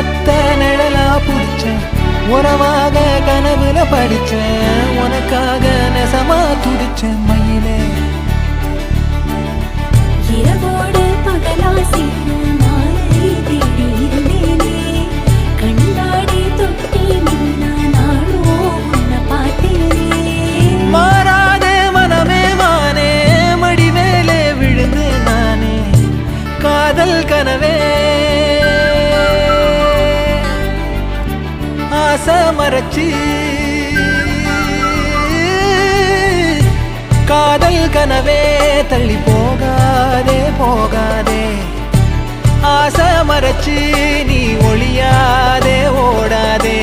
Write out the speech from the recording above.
ஒத்த நிழலா புடிச்சேன் உறவாக கனவுல படிச்சேன் உனக்காக நெசமா துடிச்சேன் மயிலே இரவோடு பகலா சேரும் நாளை தேடி இருந்தேனே கண்ணாடி தொட்டி நின்னா நாளோ உன்னை பார்த்தேனே மாறாதே மனமே மானே மடி மேலே விழுந்து நானே காதல் கனவே ஆசை மறைச்சி காதல் கனவே தள்ளி போகாதே போகாதே ஆசை மறைச்சி நீ ஒளியாதே ஓடாதே